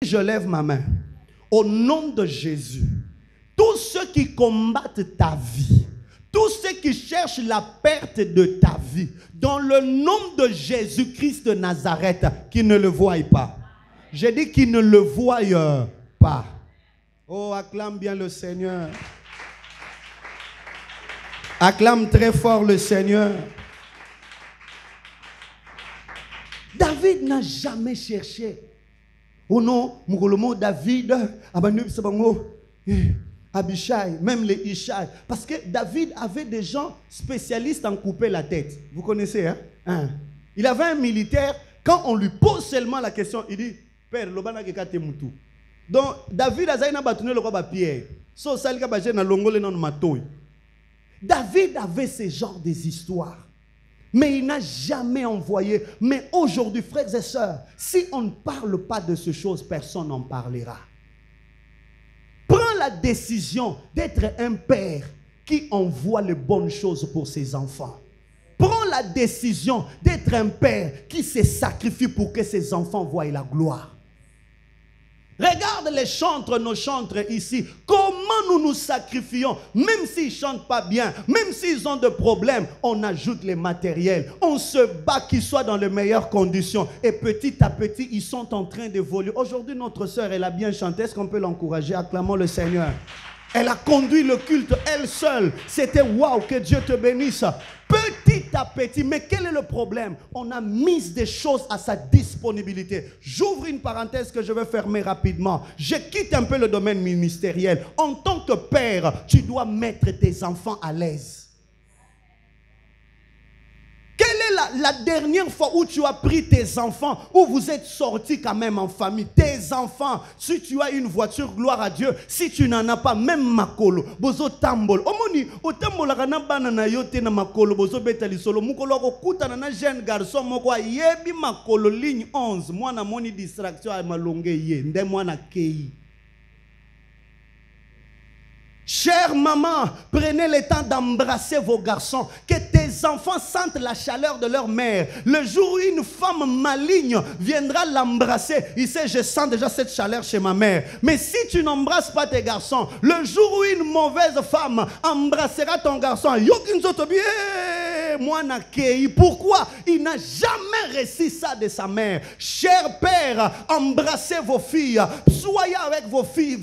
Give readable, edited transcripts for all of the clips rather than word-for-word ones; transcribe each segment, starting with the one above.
Je lève ma main. Au nom de Jésus, tous ceux qui combattent ta vie, tous ceux qui cherchent la perte de ta vie, dans le nom de Jésus-Christ de Nazareth, qu'ils ne le voient pas. J'ai dit qu'ils ne le voient pas. Oh, acclame bien le Seigneur. Acclame très fort le Seigneur. David n'a jamais cherché. Oh non, David, Abishai, même les Ishai. Parce que David avait des gens spécialistes en couper la tête. Vous connaissez, hein? Il avait un militaire, quand on lui pose seulement la question, il dit, Père, l'obana kekate mutu. Donc, David a zaina batune le roi Pierre. So, salika baje na longole non matoy. David avait ce genre des histoires. Mais il n'a jamais envoyé. Mais aujourd'hui, frères et sœurs, si on ne parle pas de ces choses, personne n'en parlera. Prends la décision d'être un père qui envoie les bonnes choses pour ses enfants. Prends la décision d'être un père qui se sacrifie pour que ses enfants voient la gloire. Regarde les chantres, nos chantres ici. Comment nous nous sacrifions. Même s'ils ne chantent pas bien, même s'ils ont des problèmes, on ajoute les matériels. On se bat qu'ils soient dans les meilleures conditions. Et petit à petit, ils sont en train d'évoluer. Aujourd'hui, notre sœur, elle a bien chanté. Est-ce qu'on peut l'encourager? Acclamons le Seigneur. Elle a conduit le culte elle seule. C'était waouh, que Dieu te bénisse. Petit à petit, mais quel est le problème? On a mis des choses à sa disponibilité. J'ouvre une parenthèse que je vais fermer rapidement. Je quitte un peu le domaine ministériel. En tant que père, tu dois mettre tes enfants à l'aise. Quelle est la dernière fois où tu as pris tes enfants, où vous êtes sortis quand même en famille? Tes enfants, si tu as une voiture, gloire à Dieu. Si tu n'en as pas, même makolo, bozo tambol. Omoni, o tambol kana banana yote na makolo, bozo betali solo. Mukolo okuta na jeune garçon moko yebi makolo ligne 11. Moi na moni distraction à malonge ye, nde moi na kei. Chère maman, prenez le temps d'embrasser vos garçons. Que tes enfants sentent la chaleur de leur mère. Le jour où une femme maligne viendra l'embrasser, il sait, je sens déjà cette chaleur chez ma mère. Mais si tu n'embrasses pas tes garçons, le jour où une mauvaise femme embrassera ton garçon, pourquoi? Il n'a jamais reçu ça de sa mère. Cher père, embrassez vos filles. Soyez avec vos filles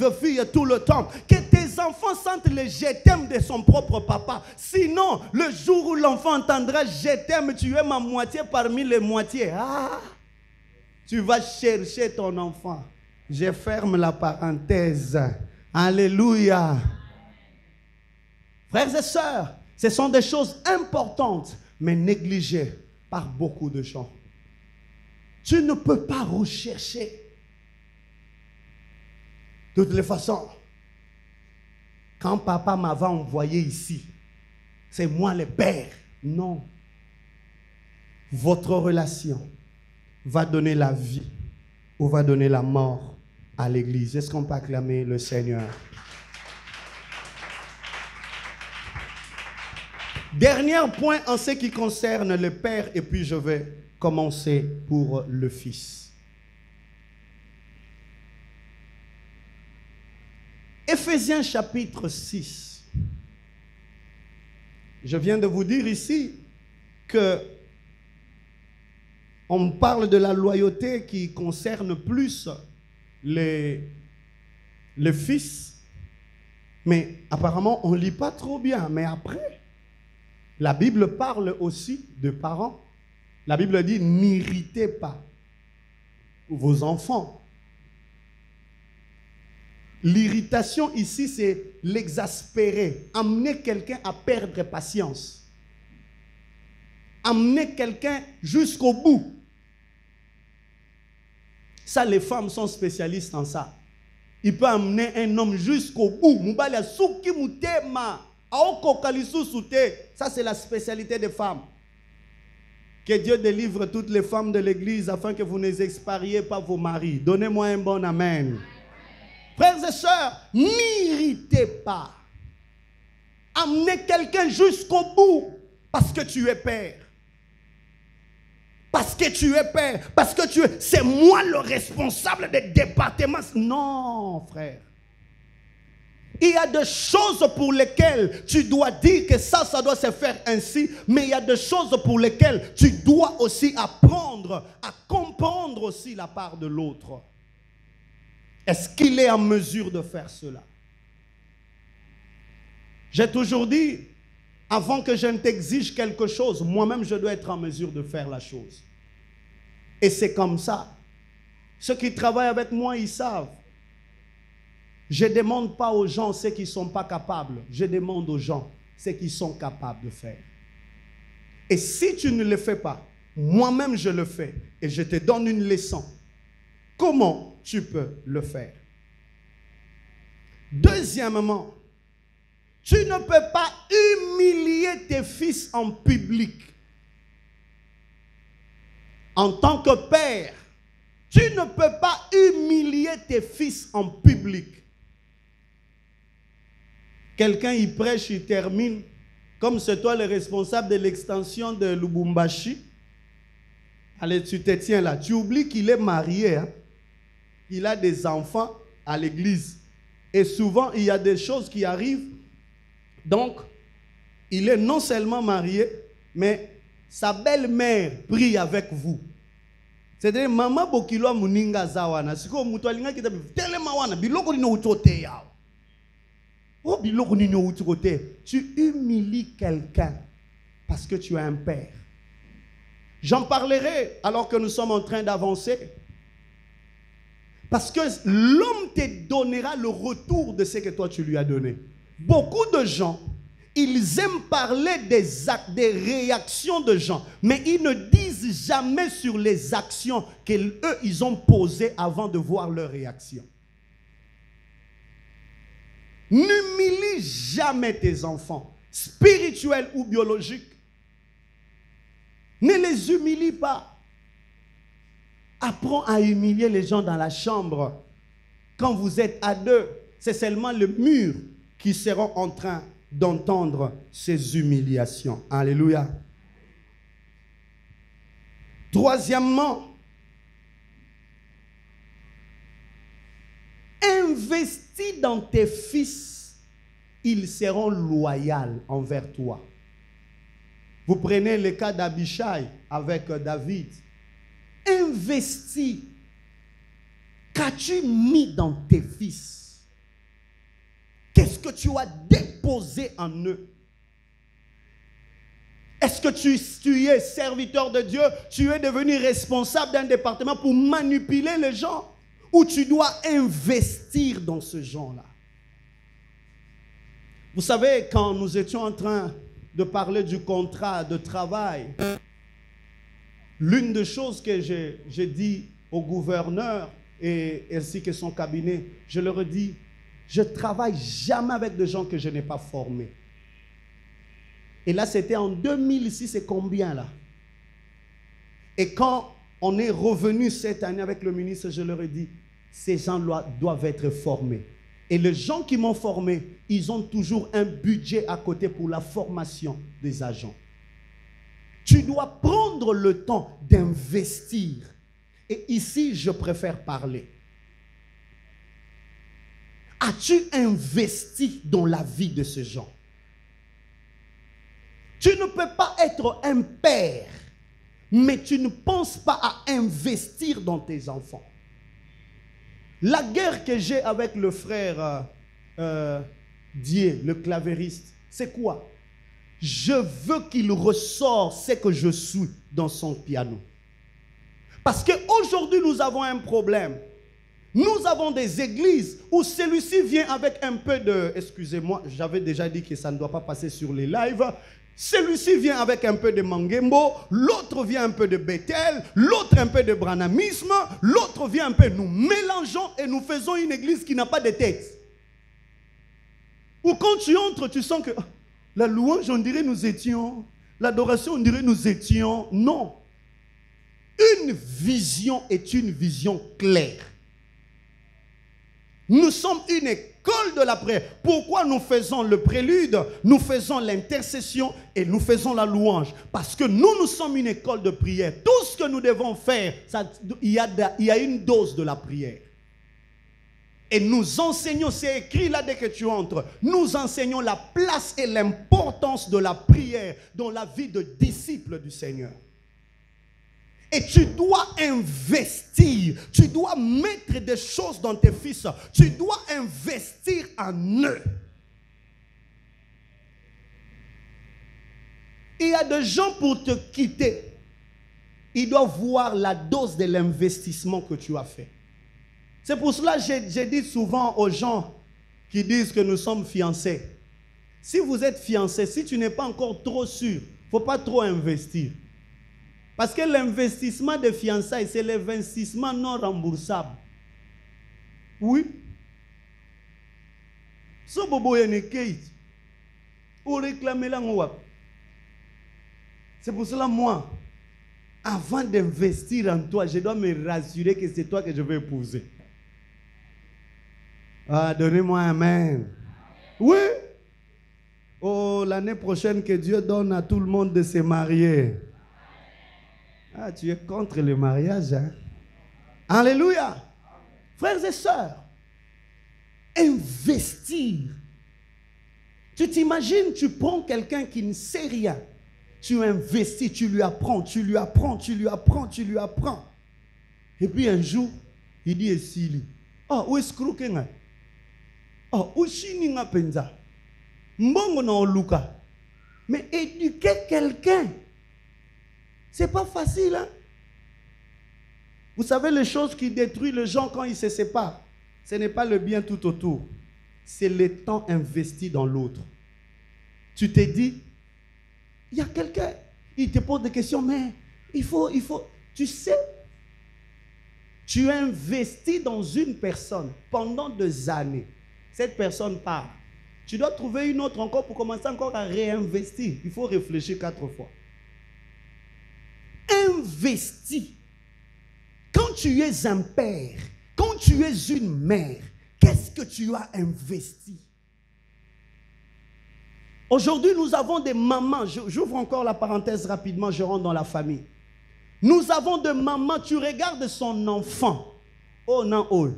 tout le temps. Que tes enfants sentent le je t'aime de son propre papa. Sinon, le jour où l'enfant entendra je t'aime, tu es ma moitié parmi les moitiés. Tu vas chercher ton enfant. Je ferme la parenthèse. Alléluia. Frères et sœurs, ce sont des choses importantes, mais négligées par beaucoup de gens. Tu ne peux pas rechercher. De toutes les façons, quand papa m'avait envoyé ici, c'est moi le père. Non. Votre relation va donner la vie ou va donner la mort à l'église. Est-ce qu'on peut acclamer le Seigneur? Dernier point en ce qui concerne le père, et puis je vais commencer pour le fils. Éphésiens chapitre 6. Je viens de vous dire ici que on parle de la loyauté qui concerne plus les fils, mais apparemment on ne lit pas trop bien. Mais après, la Bible parle aussi de parents. La Bible dit, n'irritez pas vos enfants. L'irritation ici, c'est l'exaspérer. Amener quelqu'un à perdre patience. Amener quelqu'un jusqu'au bout. Ça, les femmes sont spécialistes en ça. Il peut amener un homme jusqu'au bout. Ça, c'est la spécialité des femmes. Que Dieu délivre toutes les femmes de l'église afin que vous ne expariez pas vos maris. Donnez-moi un bon amen. Frères et sœurs, n'irritez pas. Amenez quelqu'un jusqu'au bout parce que tu es père. Parce que tu es père, parce que tu es... C'est moi le responsable des départements. Non, frère. Il y a des choses pour lesquelles tu dois dire que ça doit se faire ainsi, mais il y a des choses pour lesquelles tu dois aussi apprendre à comprendre aussi la part de l'autre. Est-ce qu'il est en mesure de faire cela? J'ai toujours dit, avant que je ne t'exige quelque chose, moi-même je dois être en mesure de faire la chose. Et c'est comme ça. Ceux qui travaillent avec moi, ils savent. Je ne demande pas aux gens ce qu'ils ne sont pas capables. Je demande aux gens ce qu'ils sont capables de faire. Et si tu ne le fais pas, moi-même je le fais. Et je te donne une leçon. Comment tu peux le faire? Deuxièmement, tu ne peux pas humilier tes fils en public. En tant que père, tu ne peux pas humilier tes fils en public. Quelqu'un il prêche, il termine. Comme c'est toi le responsable de l'extension de Lubumbashi. Allez, tu te tiens là. Tu oublies qu'il est marié. Hein? Il a des enfants à l'église. Et souvent, il y a des choses qui arrivent. Donc, il est non seulement marié, mais sa belle-mère prie avec vous. C'est-à-dire, maman bokilo muninga zawana. Siko mutualinga kita telema wana biloko ni utote yao. Oh biloko ni utote. Tu humilies quelqu'un parce que tu es un père. J'en parlerai alors que nous sommes en train d'avancer. Parce que l'homme te donnera le retour de ce que toi tu lui as donné. Beaucoup de gens, ils aiment parler des actes, des réactions de gens, mais ils ne disent jamais sur les actions qu'eux, ils ont posées avant de voir leur réaction. N'humilie jamais tes enfants, spirituels ou biologiques. Ne les humilie pas. Apprends à humilier les gens dans la chambre. Quand vous êtes à deux, c'est seulement le mur qui seront en train d'entendre ces humiliations. Alléluia. Troisièmement, investis dans tes fils, ils seront loyaux envers toi. Vous prenez le cas d'Abishai avec David. Investis. Qu'as-tu mis dans tes fils? Qu'est-ce que tu as déposé en eux? Est-ce que tu es serviteur de Dieu? Tu es devenu responsable d'un département pour manipuler les gens? Ou tu dois investir dans ce genre-là? Vous savez, quand nous étions en train de parler du contrat de travail, l'une des choses que j'ai dit au gouverneur et ainsi que son cabinet, je leur ai dit, je ne travaille jamais avec des gens que je n'ai pas formés. Et là, c'était en 2006, c'est combien là? Et quand on est revenu cette année avec le ministre, je leur ai dit, ces gens-là doivent être formés. Et les gens qui m'ont formé, ils ont toujours un budget à côté pour la formation des agents. Tu dois prendre le temps d'investir. Et ici, je préfère parler. As-tu investi dans la vie de ces gens? Tu ne peux pas être un père, mais tu ne penses pas à investir dans tes enfants. La guerre que j'ai avec le frère Dieu, le clavériste, c'est quoi? Je veux qu'il ressorte ce que je suis dans son piano. Parce qu'aujourd'hui, nous avons un problème. Nous avons des églises où celui-ci vient avec un peu de... Excusez-moi, j'avais déjà dit que ça ne doit pas passer sur les lives. Celui-ci vient avec un peu de Mangembo, l'autre vient un peu de Bethel, l'autre un peu de branamisme, l'autre vient un peu... Nous mélangeons et nous faisons une église qui n'a pas de tête. Ou quand tu entres, tu sens que la louange, on dirait nous étions, l'adoration, on dirait nous étions. Non. Une vision est une vision claire. Nous sommes une école de la prière. Pourquoi nous faisons le prélude, nous faisons l'intercession et nous faisons la louange? Parce que nous sommes une école de prière. Tout ce que nous devons faire, il y a une dose de la prière. Et nous enseignons, c'est écrit là dès que tu entres, nous enseignons la place et l'importance de la prière dans la vie de disciples du Seigneur. Et tu dois investir, tu dois mettre des choses dans tes fils, tu dois investir en eux. Il y a des gens pour te quitter, ils doivent voir la dose de l'investissement que tu as fait. C'est pour cela que j'ai dit souvent aux gens qui disent que nous sommes fiancés, si vous êtes fiancé, si tu n'es pas encore trop sûr, il ne faut pas trop investir. Parce que l'investissement de fiançailles, c'est l'investissement non remboursable. Oui. Si vous réclamez la moi. C'est pour cela, moi, avant d'investir en toi, je dois me rassurer que c'est toi que je vais épouser. Ah, donnez-moi un amen. Oui. Oh, l'année prochaine, que Dieu donne à tout le monde de se marier. Ah, tu es contre le mariage, hein? Alléluia. Frères et sœurs, investir. Tu t'imagines, tu prends quelqu'un qui ne sait rien. Tu investis, tu lui apprends, tu lui apprends, tu lui apprends, tu lui apprends. Et puis un jour, il dit, Essili. Oh, où est-ce que tu es? Oh, où est-ce que tu es? Mbongo na oluka. Mais éduquer quelqu'un, c'est pas facile, hein? Vous savez, les choses qui détruisent les gens quand ils se séparent, ce n'est pas le bien tout autour. C'est le temps investi dans l'autre. Tu te dis, il y a quelqu'un, il te pose des questions, mais il faut, tu sais, tu investis dans une personne pendant des années. Cette personne part. Tu dois trouver une autre encore pour commencer encore à réinvestir. Il faut réfléchir 4 fois. Investis. Quand tu es un père, quand tu es une mère, qu'est-ce que tu as investi? Aujourd'hui, nous avons des mamans. J'ouvre encore la parenthèse rapidement, je rentre dans la famille. Nous avons des mamans, tu regardes son enfant. Oh non, oh.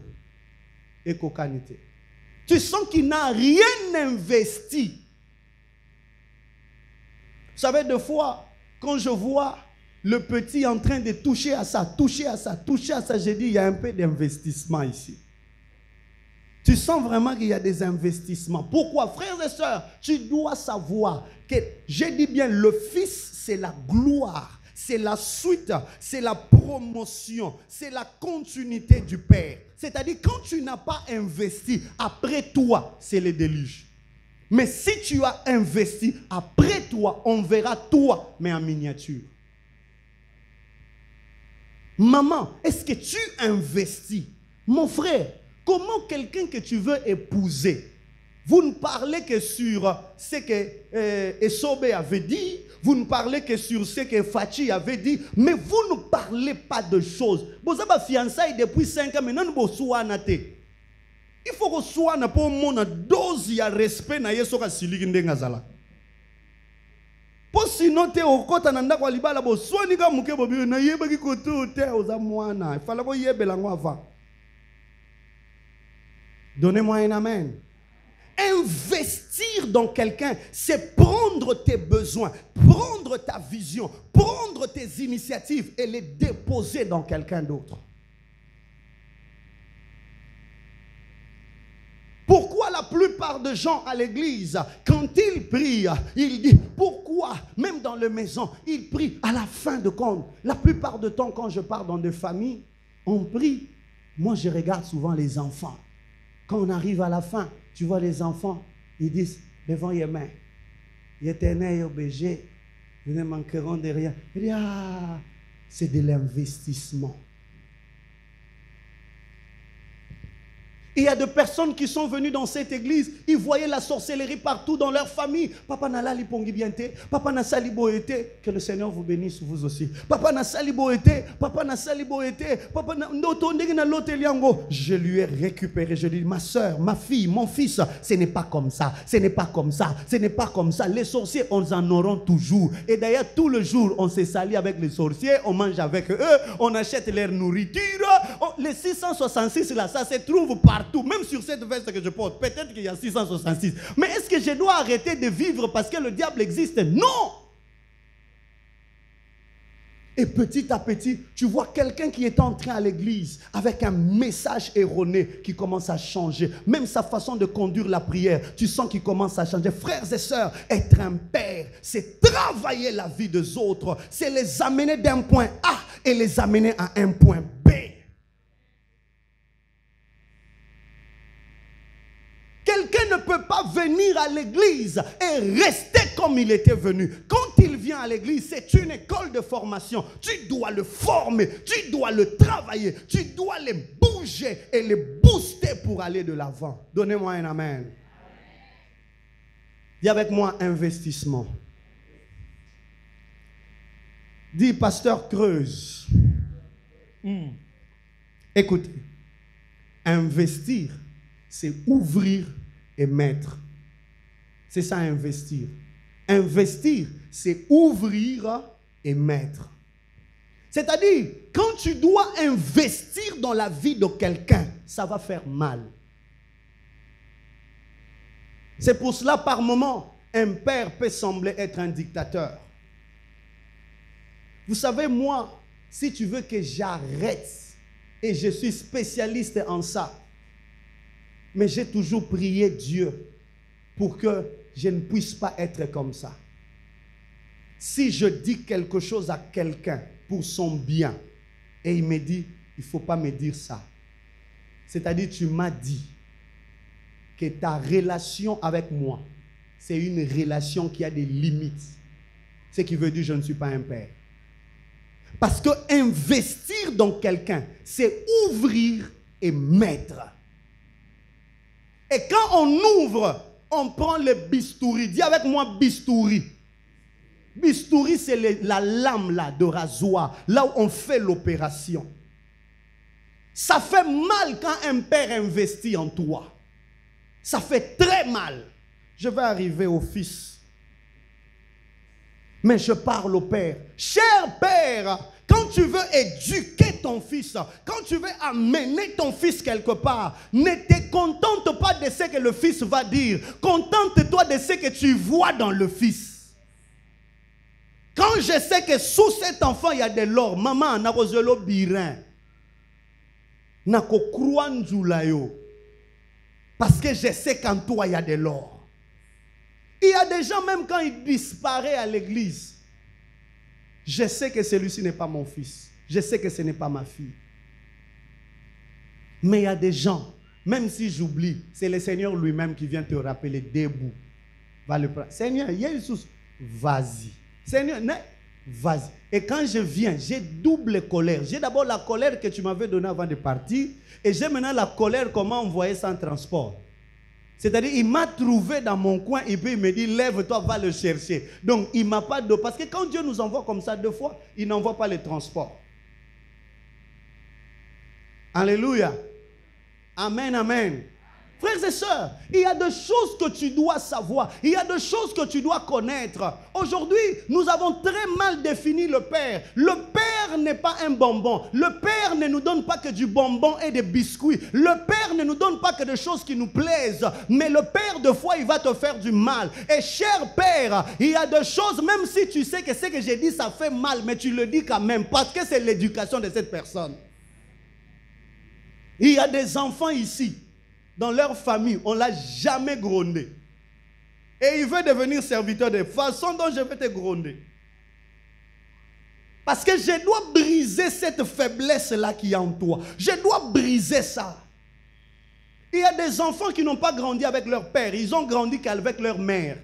Et cocanité. Tu sens qu'il n'a rien investi. Vous savez, des fois, quand je vois le petit en train de toucher à ça, j'ai dit, il y a un peu d'investissement ici. Tu sens vraiment qu'il y a des investissements. Pourquoi? Frères et sœurs, tu dois savoir que, j'ai dit bien, le fils, c'est la gloire, c'est la suite, c'est la promotion, c'est la continuité du Père. C'est-à-dire, quand tu n'as pas investi, après toi, c'est le déluge. Mais si tu as investi, après toi, on verra toi, mais en miniature. Maman, est-ce que tu investis? Mon frère, comment quelqu'un que tu veux épouser, vous ne parlez que sur ce que Esobe avait dit, vous ne parlez que sur ce que Fachi avait dit, mais vous ne parlez pas de choses. Vous avez fiançailles depuis 5 ans, maintenant vous soignez. Il faut que vous soignez pour mon dose de respect na yeso ka siliki ndengazala. Pour sinon te okota na ndako libala bo soigner ka muke bo na yeba ki koto te oza mwana. Il fallait ko yebela ngo avant. Donnez-moi un amen. Investir dans quelqu'un, c'est prendre tes besoins, prendre ta vision, prendre tes initiatives et les déposer dans quelqu'un d'autre. Pourquoi la plupart des gens à l'église, quand ils prient, ils disent pourquoi, même dans les maisons, ils prient à la fin de compte. La plupart du temps, quand je pars dans des familles, on prie. Moi, je regarde souvent les enfants. Quand on arrive à la fin, tu vois les enfants, ils disent devant les mains, l'Éternel au berger, ils ne manqueront de rien. Il dit, ah, c'est de l'investissement. Il y a des personnes qui sont venues dans cette église, ils voyaient la sorcellerie partout dans leur famille. Papa n'a la lipongi bienté, papa n'a salibo été. Que le Seigneur vous bénisse vous aussi. Papa n'a salibo été, papa n'a salibo été, papa n'a l'hôteliango. Je lui ai récupéré, je lui ai dit, ma soeur, ma fille, mon fils, ce n'est pas comme ça, ce n'est pas comme ça, ce n'est pas comme ça. Les sorciers, on en aura toujours. Et d'ailleurs, tout le jour, on s'est sali avec les sorciers, on mange avec eux, on achète leur nourriture. Les 666 là, ça se trouve partout, même sur cette veste que je porte. Peut-être qu'il y a 666. Mais est-ce que je dois arrêter de vivre parce que le diable existe? Non! Et petit à petit, tu vois quelqu'un qui est entré à l'église avec un message erroné qui commence à changer. Même sa façon de conduire la prière, tu sens qu'il commence à changer. Frères et sœurs, être un père, c'est travailler la vie des autres. C'est les amener d'un point A et les amener à un point B. Quelqu'un ne peut pas venir à l'église et rester comme il était venu. Quand il vient à l'église, c'est une école de formation. Tu dois le former, tu dois le travailler, tu dois les bouger et les booster pour aller de l'avant. Donnez-moi un amen. Dis avec moi investissement. Dis pasteur Creuse. Écoutez, investir, c'est ouvrir et mettre. C'est ça, investir. Investir, c'est ouvrir et mettre. C'est-à-dire, quand tu dois investir dans la vie de quelqu'un, ça va faire mal. C'est pour cela, par moment, un père peut sembler être un dictateur. Vous savez, moi, si tu veux que j'arrête, et je suis spécialiste en ça, mais j'ai toujours prié Dieu pour que je ne puisse pas être comme ça. Si je dis quelque chose à quelqu'un pour son bien, et il me dit, il ne faut pas me dire ça. C'est-à-dire, tu m'as dit que ta relation avec moi, c'est une relation qui a des limites. Ce qui veut dire, je ne suis pas un père. Parce que investir dans quelqu'un, c'est ouvrir et mettre. Et quand on ouvre, on prend le bistouri. Dis avec moi bistouri. Bistouri, c'est la lame là, de rasoir, là où on fait l'opération. Ça fait mal quand un père investit en toi. Ça fait très mal. Je vais arriver au fils. Mais je parle au père. Cher père, quand tu veux éduquer ton fils, quand tu veux amener ton fils quelque part, ne te contente pas de ce que le fils va dire. Contente-toi de ce que tu vois dans le fils. Quand je sais que sous cet enfant, il y a de l'or, maman, n'a pas de birin. N'a pas de parce que je sais qu'en toi, il y a de l'or. Il y a des gens, même quand ils disparaissent à l'église, je sais que celui-ci n'est pas mon fils. Je sais que ce n'est pas ma fille. Mais il y a des gens, même si j'oublie, c'est le Seigneur lui-même qui vient te rappeler debout. Va le prendre. Seigneur, Jésus, vas-y. Seigneur, vas-y. Et quand je viens, j'ai double colère. J'ai d'abord la colère que tu m'avais donnée avant de partir. Et j'ai maintenant la colère comment envoyer sans transport. C'est-à-dire, il m'a trouvé dans mon coin et puis il me dit, lève-toi, va le chercher. Donc, il ne m'a pas donné. Parce que quand Dieu nous envoie comme ça 2 fois, il n'envoie pas le transport. Alléluia. Amen, amen. Frères et sœurs, il y a des choses que tu dois savoir. Il y a des choses que tu dois connaître. Aujourd'hui, nous avons très mal défini le Père. Le Père n'est pas un bonbon. Le Père ne nous donne pas que du bonbon et des biscuits. Le Père ne nous donne pas que des choses qui nous plaisent. Mais le Père, de fois, il va te faire du mal. Et cher Père, il y a des choses, même si tu sais que ce que j'ai dit, ça fait mal, mais tu le dis quand même, parce que c'est l'éducation de cette personne. Il y a des enfants ici. Dans leur famille, on ne l'a jamais grondé. Et il veut devenir serviteur de façon dont je vais te gronder. Parce que je dois briser cette faiblesse-là qui est en toi. Je dois briser ça. Il y a des enfants qui n'ont pas grandi avec leur père. Ils ont grandi qu'avec leur mère.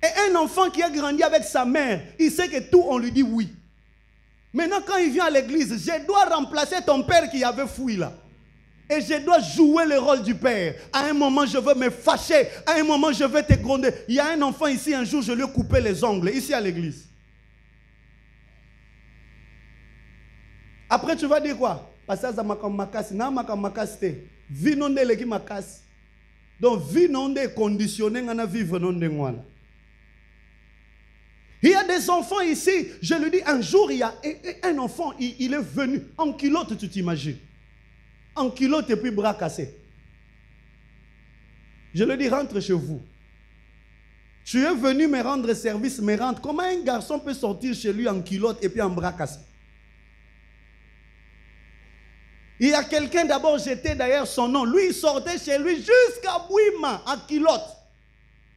Et un enfant qui a grandi avec sa mère, il sait que tout, on lui dit oui. Maintenant, quand il vient à l'église, je dois remplacer ton père qui avait fui là. Et je dois jouer le rôle du père. À un moment, je veux me fâcher. À un moment, je veux te gronder. Il y a un enfant ici, un jour, je lui ai coupé les ongles, ici à l'église. Après, tu vas dire quoi? Parce que ça m'a comme makasi. Na m'a comme makasi. Vie non de l'équipe makasi. Donc, vie non de conditionner, on a vivre non de moi. Il y a des enfants ici, je lui dis, un jour, il y a un enfant, il est venu en culotte, tu t'imagines. En culotte et puis bras cassés. Je lui dis, rentre chez vous. Tu es venu me rendre service, me rendre. Comment un garçon peut sortir chez lui en culotte et puis en bras cassés? Il y a quelqu'un, d'abord, j'étais d'ailleurs son nom. Lui, il sortait chez lui jusqu'à Bouima, en culotte.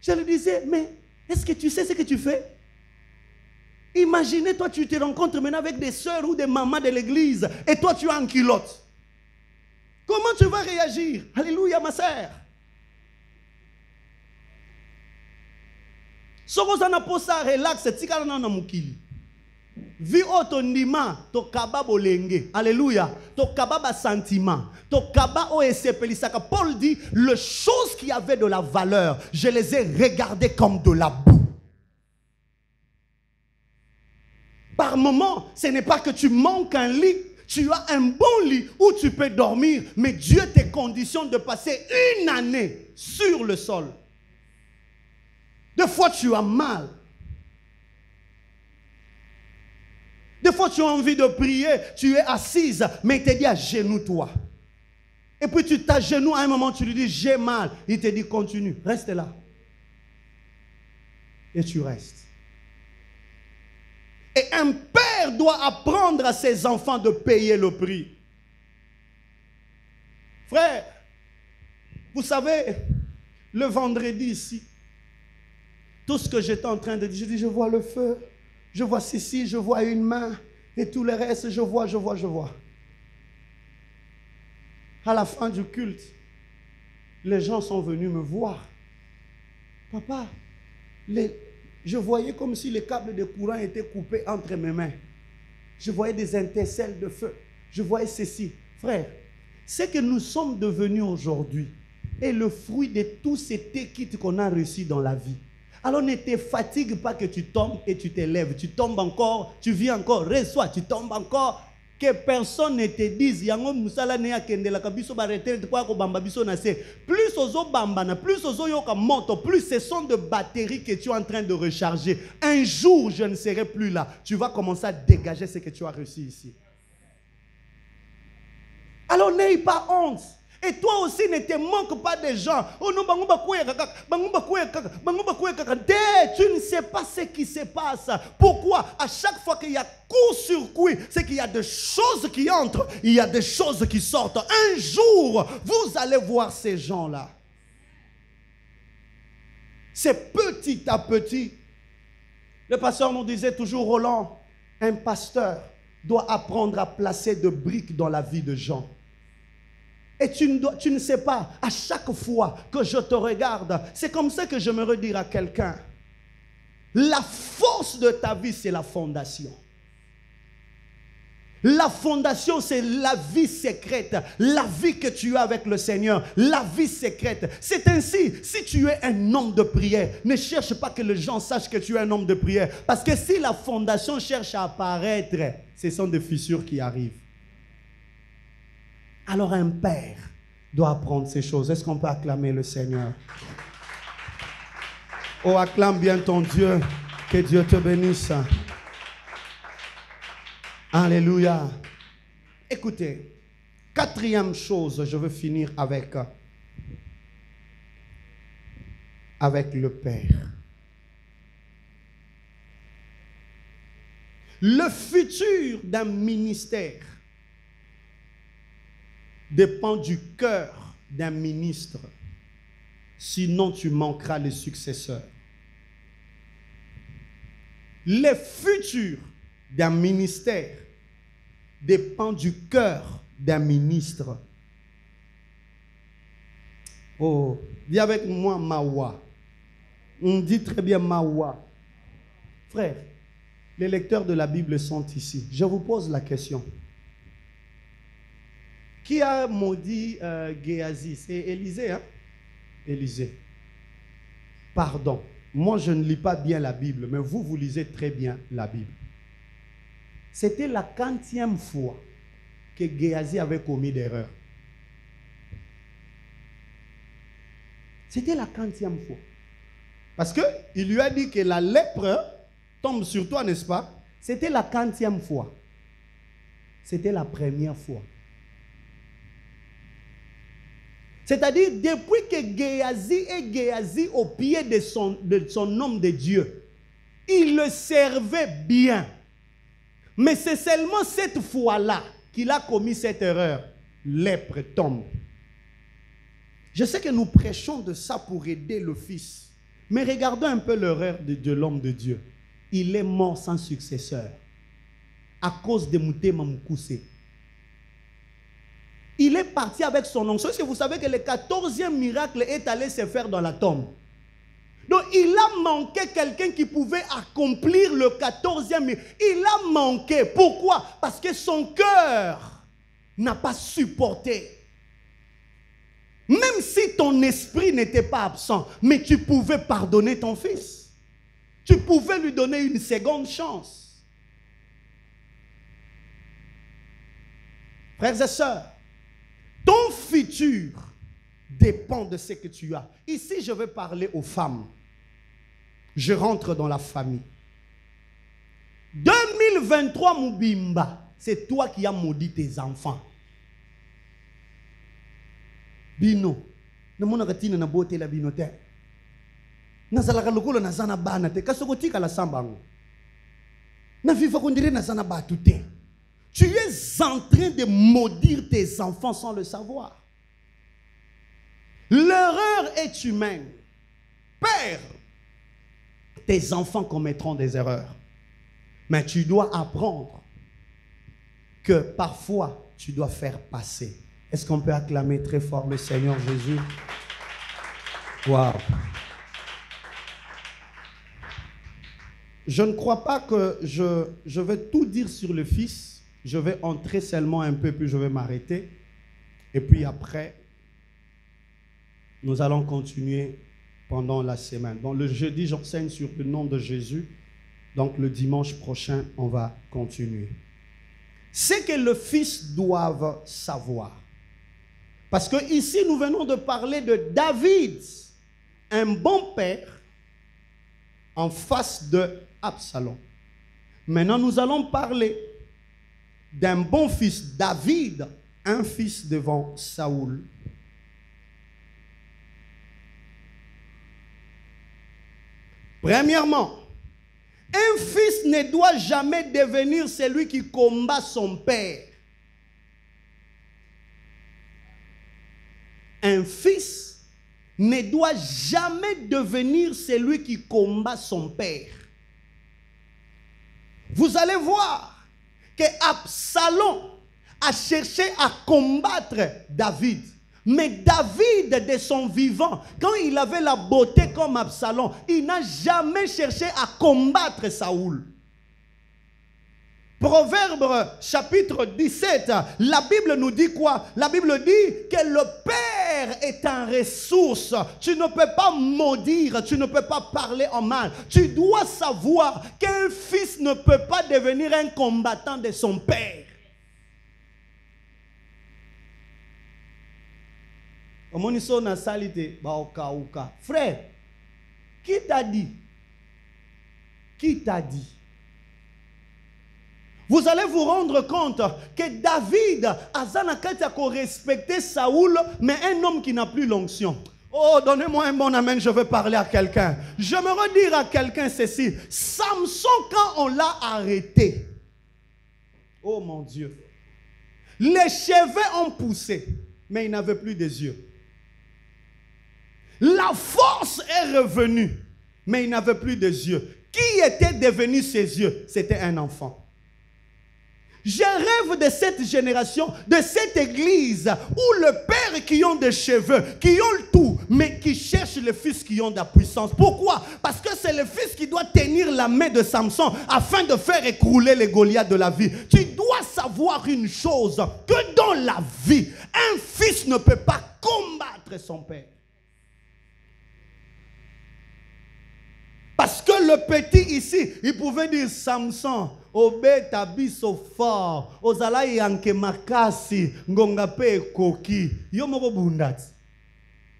Je lui disais, mais est-ce que tu sais ce que tu fais? Imaginez, toi, tu te rencontres maintenant avec des sœurs ou des mamans de l'église et toi, tu es en culotte. Comment tu vas réagir? Alléluia, ma sœur. Sokosana posa relax, tika na mukili. Vi otondima to kaba bolenge. Alléluia. To kaba ba sentiment. To kaba o esepelisaka. Paul dit, les choses qui avaient de la valeur, je les ai regardées comme de la boue. Par moment, ce n'est pas que tu manques un lit. Tu as un bon lit où tu peux dormir, mais Dieu te conditionne de passer une année sur le sol. Des fois, tu as mal. Des fois, tu as envie de prier, tu es assise, mais il te dit à genoux toi. Et puis tu t'agenouilles à un moment, tu lui dis j'ai mal. Il te dit continue, reste là. Et tu restes. Et un père doit apprendre à ses enfants de payer le prix. Frère, vous savez, le vendredi ici, tout ce que j'étais en train de dire, je dis, je vois le feu, je vois ceci, je vois une main, et tout le reste, je vois. À la fin du culte, les gens sont venus me voir. Papa, je voyais comme si les câbles de courant étaient coupés entre mes mains. Je voyais des étincelles de feu. Je voyais ceci. Frère, ce que nous sommes devenus aujourd'hui est le fruit de tous ces téquites qu'on a reçus dans la vie. Alors ne te fatigue pas que tu tombes et tu t'élèves. Tu tombes encore, tu vis encore, reçois, tu tombes encore. Que personne ne te dise, plus ozo bambana, plus ozo yoka moto, plus ce sont de batteries que tu es en train de recharger. Un jour, je ne serai plus là. Tu vas commencer à dégager ce que tu as reçu ici. Alors n'aie pas honte. Et toi aussi, ne te manque pas de gens. Oh non, tu ne sais pas ce qui se passe. Pourquoi? À chaque fois qu'il y a coup-sur-coup, c'est qu'il y a des choses qui entrent, il y a des choses qui sortent. Un jour, vous allez voir ces gens-là. C'est petit à petit. Le pasteur nous disait toujours, Roland, un pasteur doit apprendre à placer des briques dans la vie de gens. Et tu ne sais pas, à chaque fois que je te regarde, c'est comme ça que je me redire à quelqu'un. La force de ta vie, c'est la fondation. La fondation, c'est la vie secrète, la vie que tu as avec le Seigneur, la vie secrète. C'est ainsi, si tu es un homme de prière, ne cherche pas que les gens sachent que tu es un homme de prière. Parce que si la fondation cherche à apparaître, ce sont des fissures qui arrivent. Alors un père doit apprendre ces choses. Est-ce qu'on peut acclamer le Seigneur? Oh, acclame bien ton Dieu. Que Dieu te bénisse. Alléluia. Écoutez, quatrième chose, je veux finir avec le Père. Le futur d'un ministère dépend du cœur d'un ministre. Sinon, tu manqueras les successeurs. Le futur d'un ministère dépend du cœur d'un ministre. Oh, dis avec moi Mawa. On dit très bien Mawa. Frère, les lecteurs de la Bible sont ici. Je vous pose la question. Qui a maudit Géasi? C'est Élisée, hein? Élisée. Pardon. Moi, je ne lis pas bien la Bible, mais vous, vous lisez très bien la Bible. C'était la 40e fois que Géasi avait commis d'erreur. C'était la 40e fois. Parce qu'il lui a dit que la lèpre tombe sur toi, n'est-ce pas? C'était la 40e fois. C'était la première fois. C'est-à-dire, depuis que Géasi est Géasi au pied de son homme de Dieu, il le servait bien. Mais c'est seulement cette fois-là qu'il a commis cette erreur. Lèpre tombe. Je sais que nous prêchons de ça pour aider le fils. Mais regardons un peu l'erreur de l'homme de Dieu. Il est mort sans successeur. À cause de Moutema Moukoussé. Il est parti avec son oncle. Est-ce que vous savez que le 14e miracle est allé se faire dans la tombe? Donc il a manqué quelqu'un qui pouvait accomplir le 14e miracle. Il a manqué. Pourquoi? Parce que son cœur n'a pas supporté. Même si ton esprit n'était pas absent, mais tu pouvais pardonner ton fils. Tu pouvais lui donner une seconde chance. Frères et sœurs, ton futur dépend de ce que tu as. Ici, je vais parler aux femmes. Je rentre dans la famille. 2023, Moubimba, c'est toi qui as maudit tes enfants. Bino, ne monagatine na bote la binote. Nazalaka lokolo na zana bana te kasokotika la sambango. Na viva kondire na zana ba tout. Tu es en train de maudire tes enfants sans le savoir. L'erreur est humaine. Père, tes enfants commettront des erreurs. Mais tu dois apprendre que parfois, tu dois faire passer. Est-ce qu'on peut acclamer très fort le Seigneur Jésus? Waouh! Je ne crois pas que je vais tout dire sur le Fils. Je vais entrer seulement un peu, puis je vais m'arrêter. Et puis après, nous allons continuer pendant la semaine. Donc le jeudi, j'enseigne sur le nom de Jésus. Donc le dimanche prochain, on va continuer. C'est que le Fils doit savoir. Parce que ici, nous venons de parler de David, un bon père, en face de Absalom. Maintenant, nous allons parler d'un bon fils, David, un fils devant Saoul. Premièrement, un fils ne doit jamais devenir celui qui combat son père. Un fils ne doit jamais devenir celui qui combat son père. Vous allez voir que Absalom a cherché à combattre David. Mais David, de son vivant, quand il avait la beauté comme Absalom, il n'a jamais cherché à combattre Saoul. Proverbe chapitre 17, la Bible nous dit quoi? La Bible dit que le père est en ressource. Tu ne peux pas maudire, tu ne peux pas parler en mal. Tu dois savoir qu'un fils ne peut pas devenir un combattant de son père. Frère, qui t'a dit? Qui t'a dit? Vous allez vous rendre compte que David a respecté Saoul, mais un homme qui n'a plus l'onction. Oh, donnez-moi un bon amen, je veux parler à quelqu'un. J'aimerais dire à quelqu'un ceci. Samson, quand on l'a arrêté, oh mon Dieu, les cheveux ont poussé, mais il n'avait plus des yeux. La force est revenue, mais il n'avait plus des yeux. Qui était devenu ses yeux? C'était un enfant. Je rêve de cette génération, de cette église où le père qui ont des cheveux, qui ont tout, mais qui cherche les fils qui ont de la puissance. Pourquoi? Parce que c'est le fils qui doit tenir la main de Samson afin de faire écrouler les Goliaths de la vie. Tu dois savoir une chose, que dans la vie, un fils ne peut pas combattre son père. Parce que le petit ici, il pouvait dire Samson, Obet abiso fort, Ozala yanke makasi, ngonga pe koki, yomoko bundati.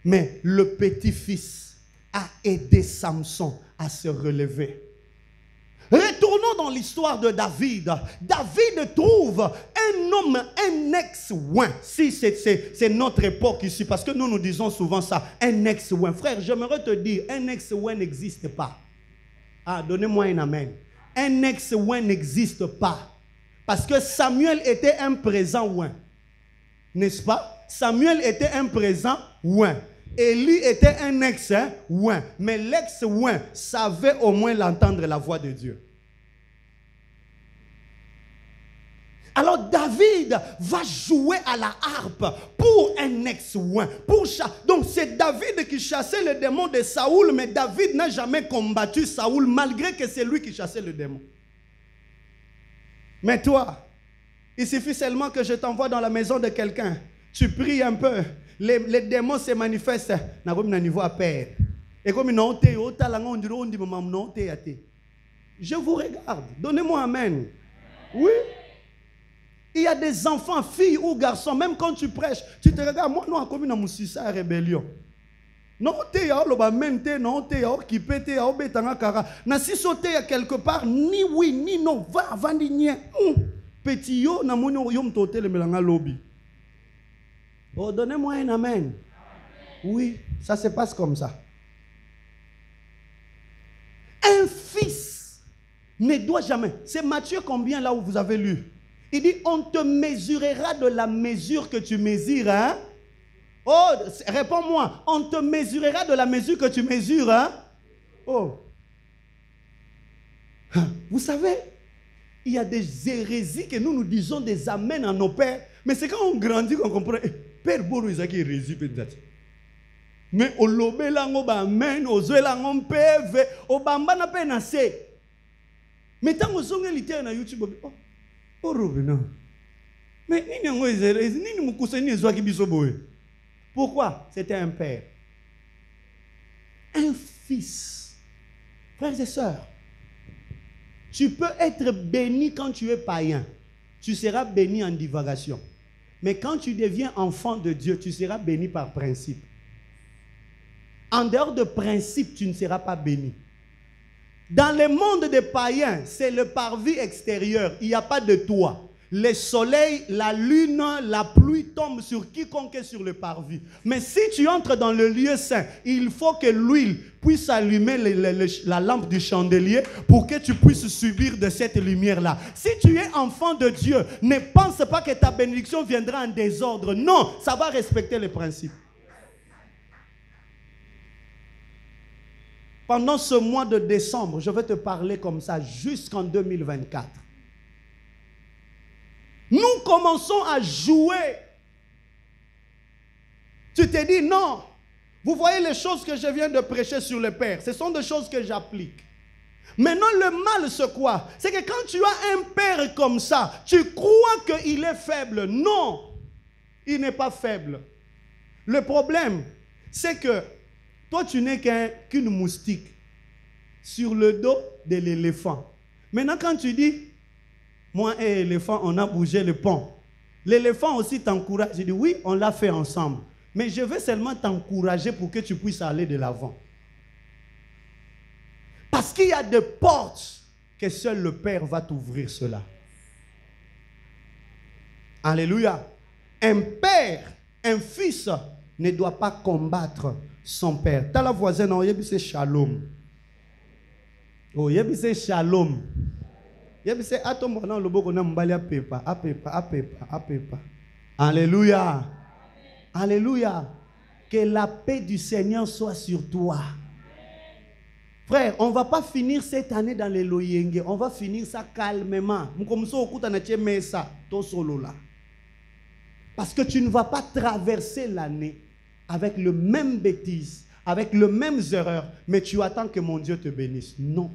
Mais le petit-fils a aidé Samson à se relever. Retournons dans l'histoire de David. David trouve un homme, un ex-ouin. Si c'est notre époque ici, parce que nous disons souvent ça, un ex-ouin. Frère, j'aimerais te dire, un ex-ouin n'existe pas. Ah, donnez-moi un amen. Un ex-ouin n'existe pas. Parce que Samuel était un présent ouin. N'est-ce pas? Samuel était un présent ouin. Élie était un ex-ouin. Mais l'ex-ouin savait au moins l'entendre la voix de Dieu. Alors David va jouer à la harpe pour un ex-ouin. Donc c'est David qui chassait le démon de Saoul, mais David n'a jamais combattu Saoul malgré que c'est lui qui chassait le démon. Mais toi, il suffit seulement que je t'envoie dans la maison de quelqu'un. Tu pries un peu, les démons se manifestent. Et comme je vous regarde, donnez-moi amen. Oui. Il y a des enfants, filles ou garçons, même quand tu prêches, tu te regardes, moi, non, comme une moussissa rébellion. Non, tu es non, tu es occupé, tu es obétanga kara. Na si sauté quelque part, ni oui, ni non, va avant d'igner. Petit yo, na mouni yom tote le melanga lobby. Oh, donnez-moi un amen. Oui, ça se passe comme ça. Un fils ne doit jamais. C'est Matthieu combien là où vous avez lu? Il dit, on te mesurera de la mesure que tu mesures. Hein? Oh, réponds-moi. On te mesurera de la mesure que tu mesures. Hein? Oh. Vous savez, il y a des hérésies que nous disons des amens à nos pères. Mais c'est quand on grandit qu'on comprend. Père Boro Isaki hérésie peut-être. Mais au lobé lango ba amen, au zoé lango peve, au bamba na pe na se. Mais tant que vous avez na YouTube, oh. Mais pourquoi? C'était un père. Un fils. Frères et sœurs, tu peux être béni quand tu es païen. Tu seras béni en divagation. Mais quand tu deviens enfant de Dieu, tu seras béni par principe. En dehors de principe, tu ne seras pas béni. Dans le monde des païens, c'est le parvis extérieur. Il n'y a pas de toit. Le soleil, la lune, la pluie tombent sur quiconque est sur le parvis. Mais si tu entres dans le lieu saint, il faut que l'huile puisse allumer la lampe du chandelier pour que tu puisses subir de cette lumière-là. Si tu es enfant de Dieu, ne pense pas que ta bénédiction viendra en désordre. Non, ça va respecter les principes. Pendant ce mois de décembre, je vais te parler comme ça jusqu'en 2024. Nous commençons à jouer. Tu te dis non. Vous voyez les choses que je viens de prêcher sur le Père. Ce sont des choses que j'applique. Maintenant, le mal, c'est quoi? C'est que quand tu as un père comme ça, tu crois qu'il est faible. Non, il n'est pas faible. Le problème, c'est que toi, tu n'es qu'une moustique sur le dos de l'éléphant. Maintenant, quand tu dis, moi et l'éléphant, on a bougé le pont. L'éléphant aussi t'encourage. Je dis, oui, on l'a fait ensemble. Mais je veux seulement t'encourager pour que tu puisses aller de l'avant. Parce qu'il y a des portes que seul le Père va t'ouvrir cela. Alléluia. Un père, un fils ne doit pas combattre son père. T'as la voisine, non, c'est shalom. Oh, c'est shalom. C'est atom, non, le beau qu'on a pepa, apepa. Alléluia. Alléluia. Que la paix du Seigneur soit sur toi. Frère, on ne va pas finir cette année dans les loyenge. On va finir ça calmement. Parce que tu ne vas pas traverser l'année avec le même bêtise, avec les mêmes erreurs, mais tu attends que mon Dieu te bénisse. Non.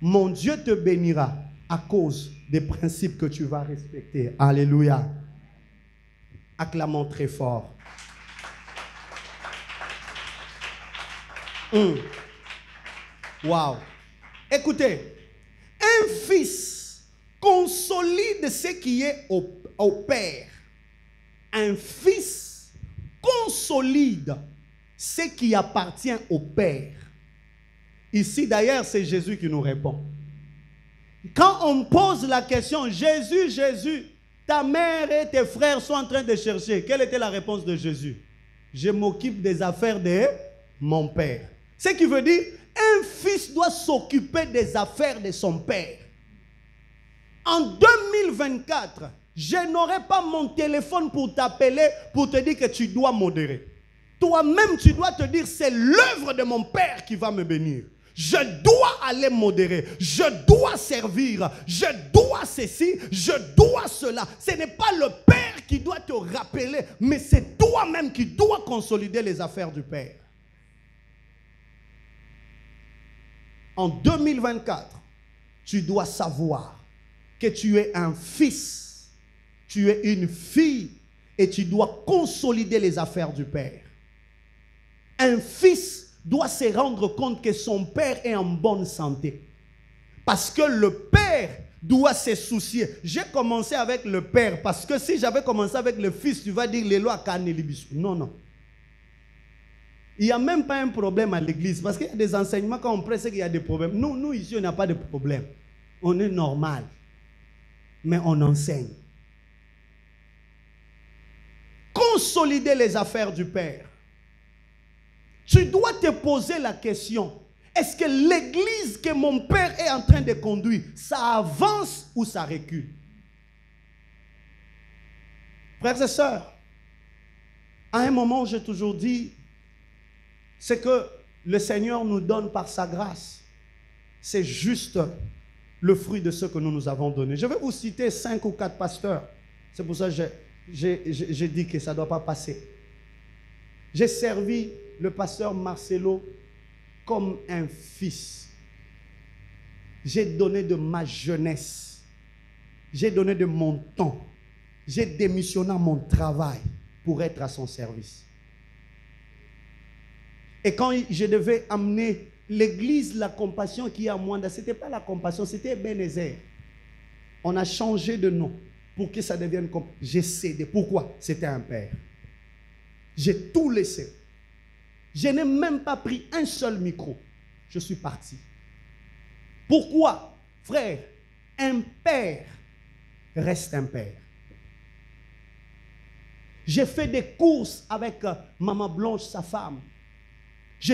Mon Dieu te bénira à cause des principes que tu vas respecter. Alléluia. Acclamons très fort. Wow. Écoutez, un fils consolide ce qui est au père. Un fils consolide ce qui appartient au père. Ici d'ailleurs, c'est Jésus qui nous répond. Quand on pose la question, Jésus, Jésus, ta mère et tes frères sont en train de chercher. Quelle était la réponse de Jésus? Je m'occupe des affaires de mon père. Ce qui veut dire, un fils doit s'occuper des affaires de son père. En 2024, je n'aurai pas mon téléphone pour t'appeler, pour te dire que tu dois modérer. Toi-même, tu dois te dire, c'est l'œuvre de mon père qui va me bénir. Je dois aller modérer, je dois servir, je dois ceci, je dois cela. Ce n'est pas le père qui doit te rappeler, mais c'est toi-même qui dois consolider les affaires du père. En 2024, tu dois savoir que tu es un fils, tu es une fille et tu dois consolider les affaires du père. Un fils doit se rendre compte que son père est en bonne santé. Parce que le père doit se soucier. J'ai commencé avec le père parce que si j'avais commencé avec le fils, tu vas dire les lois Kanelibisu. Non, non. Il n'y a même pas un problème à l'église. Parce qu'il y a des enseignements quand on presse qu'il y a des problèmes. Nous ici, on n'a pas de problème. On est normal. Mais on enseigne. Consolider les affaires du père. Tu dois te poser la question, est-ce que l'église que mon père est en train de conduire, ça avance ou ça recule? Frères et sœurs, à un moment, j'ai toujours dit, c'est que le Seigneur nous donne par sa grâce. C'est juste le fruit de ce que nous avons donné. Je vais vous citer 5 ou 4 pasteurs. C'est pour ça que j'ai dit que ça ne doit pas passer. J'ai servi le pasteur Marcelo comme un fils. J'ai donné de ma jeunesse. J'ai donné de mon temps. J'ai démissionné à mon travail pour être à son service. Et quand je devais amener l'église, la compassion qui est à Mwanda, ce n'était pas la compassion, c'était Ebenezer. On a changé de nom pour que ça devienne comme... J'ai cédé. Pourquoi? C'était un père. J'ai tout laissé. Je n'ai même pas pris un seul micro. Je suis parti. Pourquoi? Frère, un père reste un père. J'ai fait des courses avec Maman Blanche, sa femme.